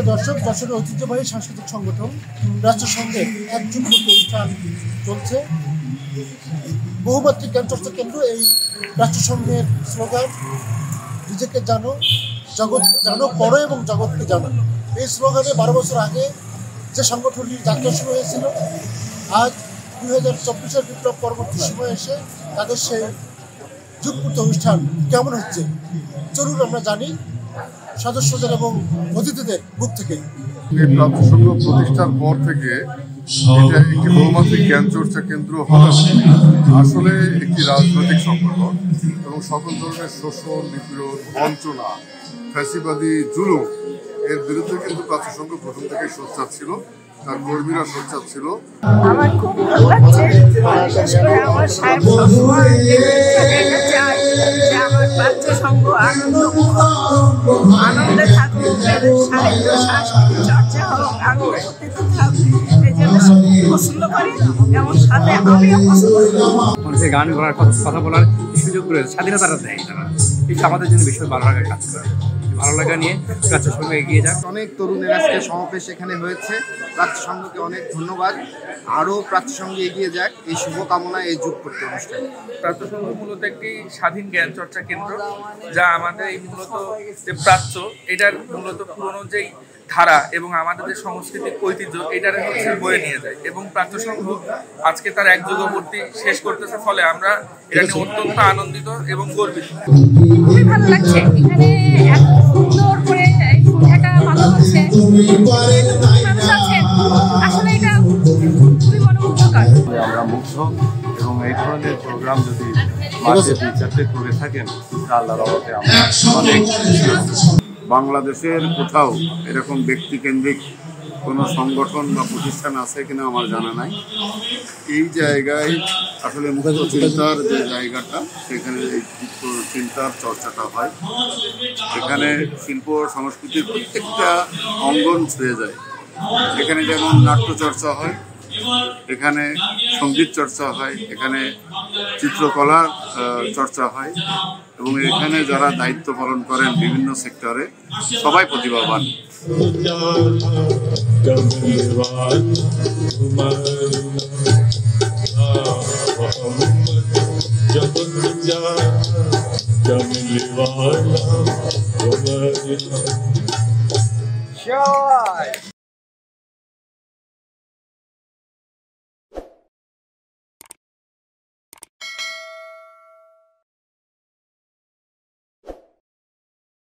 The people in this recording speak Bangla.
সুপ্রিয় দর্শক, যশোরের ঐতিহ্যবাহী সাংস্কৃতিক সংগঠন রাষ্ট্রসংঘের এক যুগ অনুষ্ঠান চলছে। বহুমাত্রিক জ্ঞান চর্চা কেন্দ্র এই রাষ্ট্রসংঘের স্লোগান নিজেকে জানো, জগৎকে জানো, পড়ো এবং জগৎকে জানো। এই স্লোগানে 12 বছর আগে যে সংগঠনটির যাত্রা শুরু হয়েছিল, আজ 2024-এর বিপ্লব পরবর্তী সময়ে এসে তাদের সেই যুগপূর্ত অনুষ্ঠান কেমন হচ্ছে চলুন আমরা জানি সদস্যদের এবং অতিথিদের মুখ থেকে। প্রাচ্যসংঘ প্রতিষ্ঠার পর থেকে এটা একটি বহুমাত্রিক জ্ঞান চর্চা কেন্দ্র হলেও আসলে একটি রাজনৈতিক সংগঠন এবং সকল ধরনের শোষণ, নিপীড়ন, বঞ্চনা, ফ্যাসিবাদী জুলুম এর বিরুদ্ধে কিন্তু প্রাচ্যসংঘ প্রথম থেকে সোচ্চার ছিল, তার কর্মীরা সোচ্চার ছিল। আমার খুব ভালো লাগছে, বিশেষ করে আমার সাহেব সবসময় চায় যে আমার প্রাচ্যসংঘ আনন্দে থাকুক, সাহিত্য সাংস্কৃতিক চর্চা হোক, আগ্রহতে থাকুক, এই জন্য পছন্দ করি এবং সাথে আমিও পছন্দ করি। মানুষের গান করার কথা বলার সুযোগ রয়েছে, স্বাধীনতাটা দেয় তারা, এটা আমাদের জন্য ভীষণ ভালো লাগার কাজ করে। ভালো লাগা নিয়ে প্রাচ্যসংঘ এগিয়ে যাক। অনেক তরুণের আজকে সমাবেশ এখানে হয়েছে, প্রাচ্যসংঘকে অনেক ধন্যবাদ। আরও প্রাচ্যসংঘে এগিয়ে যাক, এই শুভকামনায় এই যুগপূর্তি অনুষ্ঠান। প্রাচ্যসংঘ মূলত একটি স্বাধীন জ্ঞান চর্চা কেন্দ্র, যা আমাদের এই মূলত যে প্রাচ্য, এটার মূলত পুরনো যেই ধারা এবং আমাদের যে সাংস্কৃতিক ঐতিহ্য এটারে হচ্ছে বয়ে নিয়ে যায়। এবং প্রাচ্যসংঘ আজকে তার এক যুগপূর্তি শেষ করতেছে, ফলে আমরা এটা নিয়ে অত্যন্ত আনন্দিত এবং গর্বিত। খুবই ভালো লাগছে, এখানে এত সুন্দর করে সন্ধ্যাটা ভালো হচ্ছে, মানুষ আছেন, আসলে এটা খুবই মনোমুগ্ধকর। আমরা মুগ্ধ এবং এই ধরনের প্রোগ্রাম যদি মাসে 2-4টে করে থাকেন আল্লাহর রহমতে আমরা অনেক বাংলাদেশের কোথাও এরকম ব্যক্তিকেন্দ্রিক কোনো সংগঠন বা প্রতিষ্ঠান আছে কিনা আমার জানা নাই। এই জায়গায় আসলে মুক্ত চিন্তার যে জায়গাটা, সেখানে এই মুক্ত চিন্তার চর্চাটা হয়। এখানে শিল্প সংস্কৃতির প্রত্যেকটা অঙ্গন ছুঁয়ে যায়। এখানে যেমন নাট্য চর্চা হয়, এখানে সঙ্গীত চর্চা হয়, এখানে চিত্রকলার চর্চা হয় এবং এখানে যারা দায়িত্ব পালন করেন বিভিন্ন সেক্টরে সবাই প্রতিভাবান।